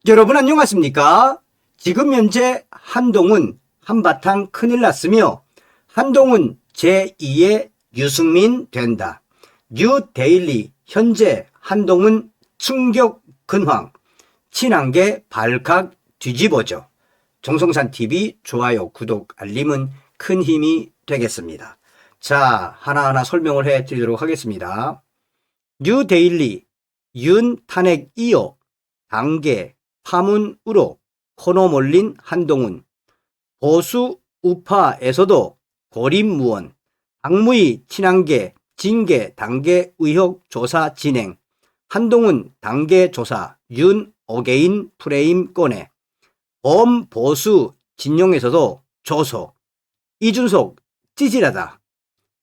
여러분 안녕하십니까? 지금 현재 한동훈 한바탕 큰일 났으며 한동훈 제2의 유승민 된다. 뉴데일리 현재 한동훈 충격 근황 친한계 발칵 뒤집어져. 정성산TV 좋아요 구독 알림은 큰 힘이 되겠습니다. 자, 하나하나 설명을 해드리도록 하겠습니다. 뉴데일리 윤 탄핵 이어 당계 파문으로 코너 몰린 한동훈, 보수 우파에서도 고립무원, 당무위 친한계 징계 단계 의혹 조사 진행, 한동훈 단계 조사 윤 어게인 프레임 꺼내, 범보수 진영에서도 조소, 이준석 찌질하다,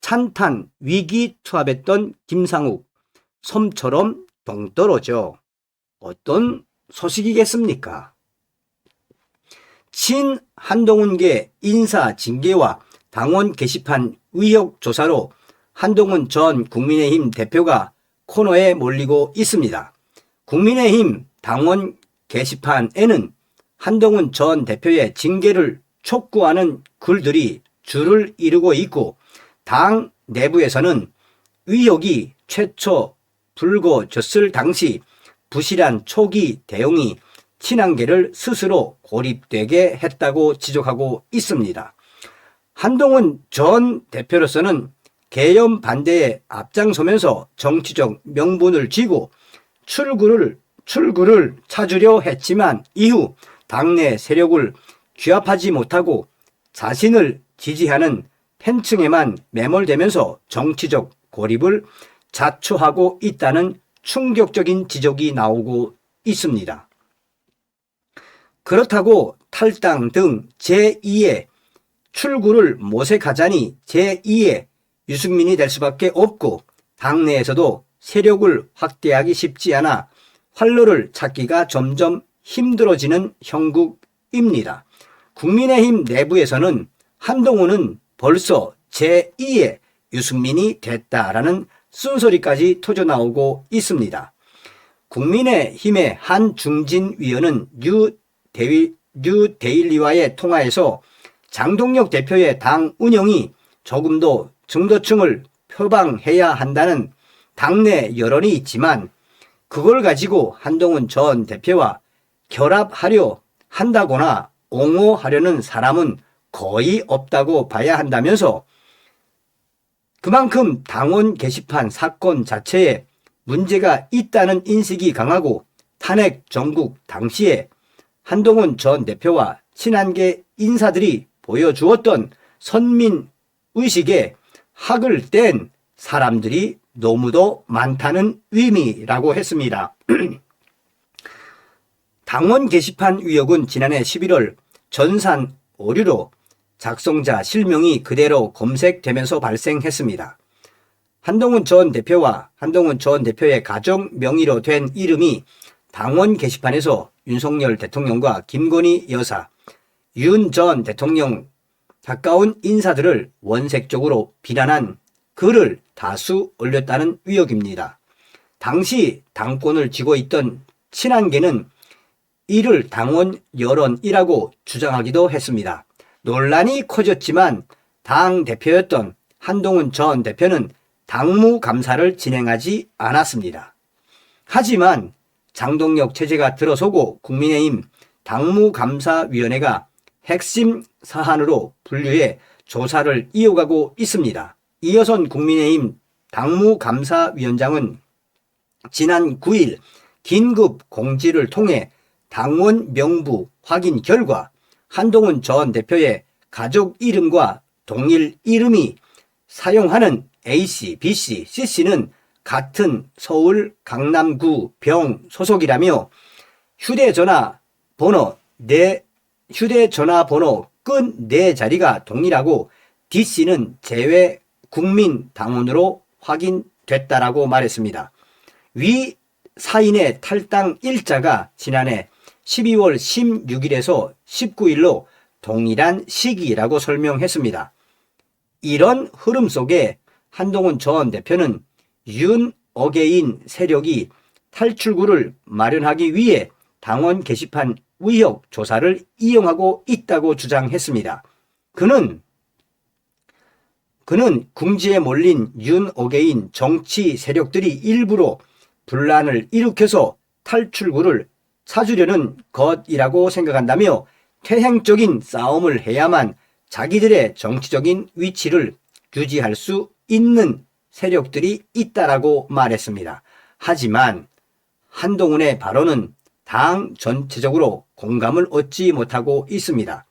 찬탄 위기 투합했던 김상욱, 섬처럼 동떨어져. 어떤 소식이겠습니까? 친 한동훈계 인사 징계와 당원 게시판 의혹 조사로 한동훈 전 국민의힘 대표가 코너에 몰리고 있습니다. 국민의힘 당원 게시판에는 한동훈 전 대표의 징계를 촉구하는 글들이 줄을 이루고 있고, 당 내부에서는 의혹이 최초 불거졌을 당시 부실한 초기 대응이 친한계를 스스로 고립되게 했다고 지적하고 있습니다. 한동훈 전 대표로서는 계엄 반대에 앞장서면서 정치적 명분을 쥐고 출구를 찾으려 했지만 이후 당내 세력을 규합하지 못하고 자신을 지지하는 팬층에만 매몰되면서 정치적 고립을 자초하고 있다는 충격적인 지적이 나오고 있습니다. 그렇다고 탈당 등 제2의 출구를 모색하자니 제2의 유승민이 될 수밖에 없고, 당내에서도 세력을 확대하기 쉽지 않아 활로를 찾기가 점점 힘들어지는 형국입니다. 국민의힘 내부에서는 한동훈은 벌써 제2의 유승민이 됐다라는 쓴소리까지 터져나오고 있습니다. 국민의힘의 한중진 위원은 뉴데일리와의 통화에서 장동혁 대표의 당 운영이 조금 더 중도층을 표방해야 한다는 당내 여론이 있지만, 그걸 가지고 한동훈 전 대표와 결합하려 한다거나 옹호하려는 사람은 거의 없다고 봐야 한다면서, 그만큼 당원 게시판 사건 자체에 문제가 있다는 인식이 강하고, 탄핵 정국 당시에 한동훈 전 대표와 친한계 인사들이 보여주었던 선민의식에 학을 뗀 사람들이 너무도 많다는 의미라고 했습니다. 당원 게시판 의혹은 지난해 11월 전산 오류로 작성자 실명이 그대로 검색되면서 발생했습니다. 한동훈 전 대표와 한동훈 전 대표의 가정 명의로 된 이름이 당원 게시판에서 윤석열 대통령과 김건희 여사, 윤 전 대통령 가까운 인사들을 원색적으로 비난한 글을 다수 올렸다는 의혹입니다. 당시 당권을 쥐고 있던 친한계는 이를 당원 여론이라고 주장하기도 했습니다. 논란이 커졌지만 당 대표였던 한동훈 전 대표는 당무감사를 진행하지 않았습니다. 하지만 장동혁 체제가 들어서고 국민의힘 당무감사위원회가 핵심 사안으로 분류해 조사를 이어가고 있습니다. 이어선 국민의힘 당무감사위원장은 지난 9일 긴급 공지를 통해 당원 명부 확인 결과 한동훈 전 대표의 가족 이름과 동일 이름이 사용하는 A씨, B씨, C씨는 같은 서울 강남구 병 소속이라며 휴대전화 번호 끝 4자리가 동일하고 D씨는 제외 국민당원으로 확인됐다라고 말했습니다. 위 사인의 탈당 일자가 지난해 12월 16일에서 19일로 동일한 시기라고 설명했습니다. 이런 흐름 속에 한동훈 전 대표는 윤 어게인 세력이 탈출구를 마련하기 위해 당원 게시판 의혹 조사를 이용하고 있다고 주장했습니다. 그는 궁지에 몰린 윤어게인 정치 세력들이 일부러 분란을 일으켜서 탈출구를 찾으려는 것이라고 생각한다며 퇴행적인 싸움을 해야만 자기들의 정치적인 위치를 유지할 수 있는 세력들이 있다라고 말했습니다. 하지만 한동훈의 발언은 당 전체적으로 공감을 얻지 못하고 있습니다.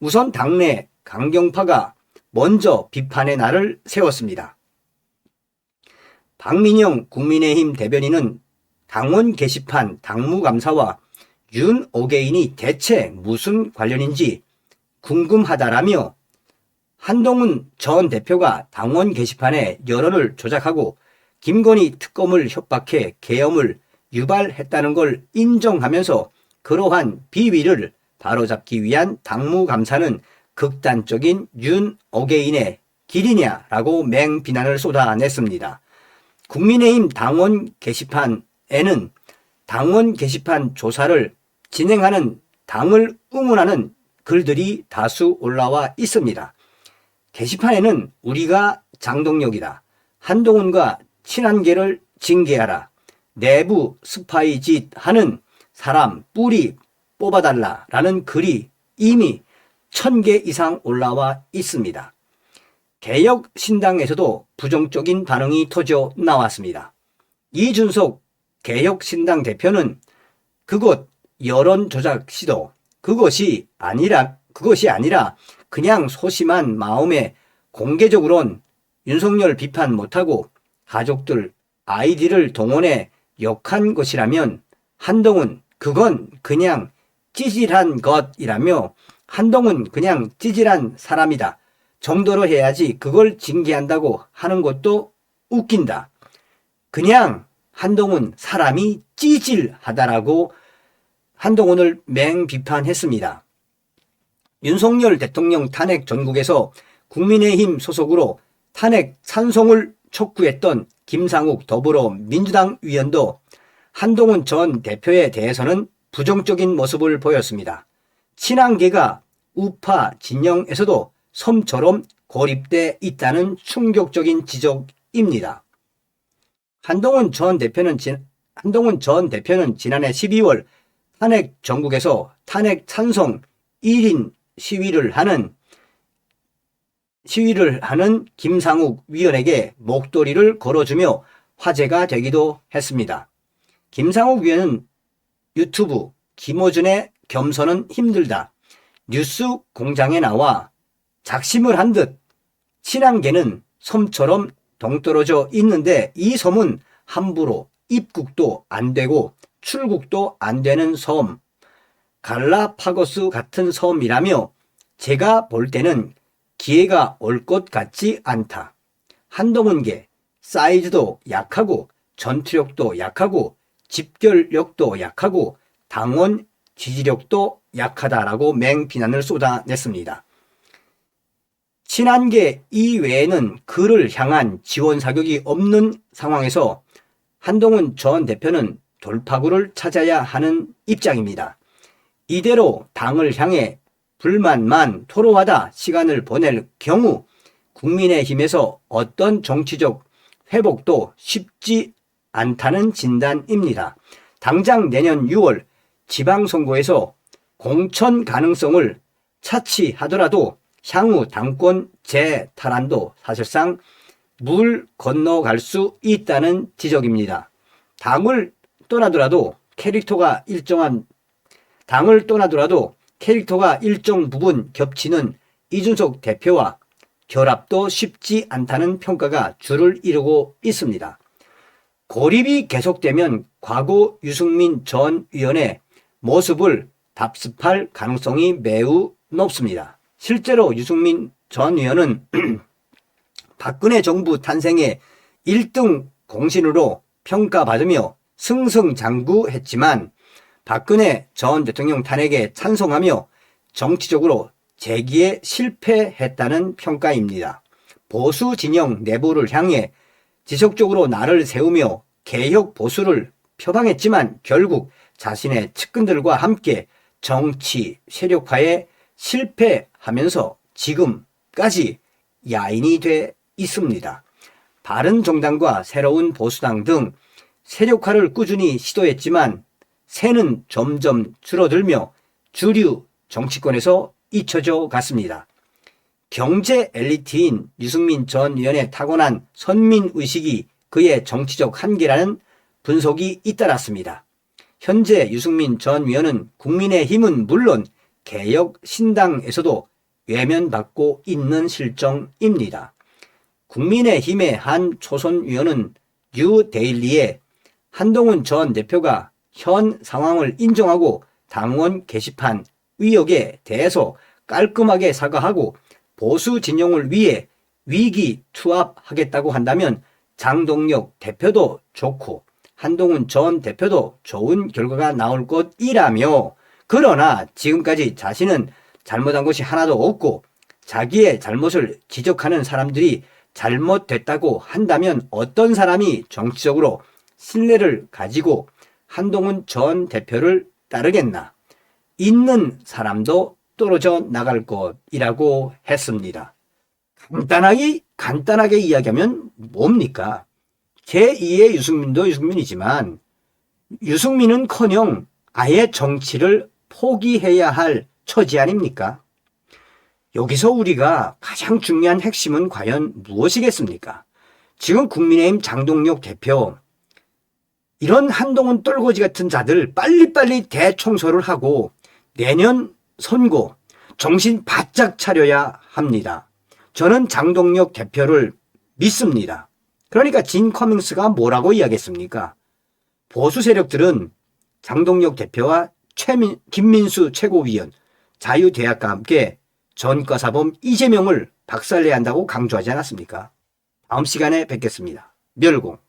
우선 당내 강경파가 먼저 비판의 날을 세웠습니다. 박민영 국민의힘 대변인은 당원 게시판 당무감사와 윤어게인이 대체 무슨 관련인지 궁금하다라며 한동훈 전 대표가 당원 게시판에 여론을 조작하고 김건희 특검을 협박해 계엄을 유발했다는 걸 인정하면서 그러한 비위를 바로잡기 위한 당무감사는 극단적인 윤어게인의 길이냐라고 맹비난을 쏟아냈습니다. 국민의힘 당원 게시판에는 당원 게시판 조사를 진행하는 당을 응원하는 글들이 다수 올라와 있습니다. 게시판에는 우리가 장동혁이다, 한동훈과 친한계를 징계하라, 내부 스파이 짓 하는 사람 뿌리 뽑아달라라는 글이 이미 1000개 이상 올라와 있습니다. 개혁신당에서도 부정적인 반응이 터져 나왔습니다. 이준석 개혁신당 대표는 그것 여론조작 시도 그것이 아니라 그냥 소심한 마음에 공개적으로는 윤석열 비판 못하고 가족들 아이디를 동원해 욕한 것이라면 한동훈 그건 그냥 찌질한 것이라며 한동훈 그냥 찌질한 사람이다 정도로 해야지 그걸 징계한다고 하는 것도 웃긴다. 그냥 한동훈 사람이 찌질하다라고 한동훈을 맹비판했습니다. 윤석열 대통령 탄핵 전국에서 국민의힘 소속으로 탄핵 찬성을 촉구했던 김상욱 더불어민주당 위원도 한동훈 전 대표에 대해서는 부정적인 모습을 보였습니다. 친한계가 우파 진영에서도 섬처럼 고립돼 있다는 충격적인 지적입니다. 한동훈 전 대표는 지난해 12월 탄핵 전국에서 탄핵 찬성 1인 시위를 하는 김상욱 위원에게 목도리를 걸어주며 화제가 되기도 했습니다. 김상욱 위원은 유튜브 김어준의 겸손은 힘들다 뉴스 공장에 나와 작심을 한 듯 친한계는 섬처럼 동떨어져 있는데 이 섬은 함부로 입국도 안 되고 출국도 안 되는 섬, 갈라파고스 같은 섬이라며 제가 볼 때는 기회가 올 것 같지 않다. 한동훈계 사이즈도 약하고 전투력도 약하고 집결력도 약하고 당원 지지력도 약하다라고 맹비난을 쏟아냈습니다. 친한계 이외에는 그를 향한 지원 사격이 없는 상황에서 한동훈 전 대표는 돌파구를 찾아야 하는 입장입니다. 이대로 당을 향해 불만만 토로하다 시간을 보낼 경우 국민의힘에서 어떤 정치적 회복도 쉽지 않다는 진단입니다. 당장 내년 6월 지방선거에서 공천 가능성을 차치하더라도 향후 당권 재탈환도 사실상 물 건너갈 수 있다는 지적입니다. 당을 떠나더라도 캐릭터가 일정 부분 겹치는 이준석 대표와 결합도 쉽지 않다는 평가가 줄을 이루고 있습니다. 고립이 계속되면 과거 유승민 전 의원의 모습을 답습할 가능성이 매우 높습니다. 실제로 유승민 전 의원은 박근혜 정부 탄생의 1등 공신으로 평가받으며 승승장구했지만 박근혜 전 대통령 탄핵에 찬성하며 정치적으로 재기에 실패했다는 평가입니다. 보수 진영 내부를 향해 지속적으로 날을 세우며 개혁 보수를 표방했지만 결국 자신의 측근들과 함께 정치 세력화에 실패하면서 지금까지 야인이 돼 있습니다. 바른정당과 새로운 보수당 등 세력화를 꾸준히 시도했지만 새는 점점 줄어들며 주류 정치권에서 잊혀져 갔습니다. 경제 엘리트인 유승민 전 의원의 타고난 선민의식이 그의 정치적 한계라는 분석이 잇따랐습니다. 현재 유승민 전 의원은 국민의힘은 물론 개혁신당에서도 외면받고 있는 실정입니다. 국민의힘의 한 초선 의원은 뉴데일리에 한동훈 전 대표가 현 상황을 인정하고 당원 게시판 의혹에 대해서 깔끔하게 사과하고 보수 진영을 위해 위기 투합하겠다고 한다면 장동혁 대표도 좋고 한동훈 전 대표도 좋은 결과가 나올 것이라며, 그러나 지금까지 자신은 잘못한 것이 하나도 없고 자기의 잘못을 지적하는 사람들이 잘못됐다고 한다면 어떤 사람이 정치적으로 신뢰를 가지고 한동훈 전 대표를 따르겠나. 있는 사람도 떨어져 나갈 것이라고 했습니다. 간단하게 이야기하면 뭡니까? 제2의 유승민도 유승민이지만 유승민은커녕 아예 정치를 포기해야 할 처지 아닙니까? 여기서 우리가 가장 중요한 핵심은 과연 무엇이겠습니까? 지금 국민의힘 장동혁 대표, 이런 한동훈 똘거지 같은 자들 빨리빨리 대청소를 하고 내년 선거 정신 바짝 차려야 합니다. 저는 장동혁 대표를 믿습니다. 그러니까 진 커밍스가 뭐라고 이야기했습니까? 보수 세력들은 장동혁 대표와 김민수 최고위원, 자유대학과 함께 전과사범 이재명을 박살내야 한다고 강조하지 않았습니까? 다음 시간에 뵙겠습니다. 멸공.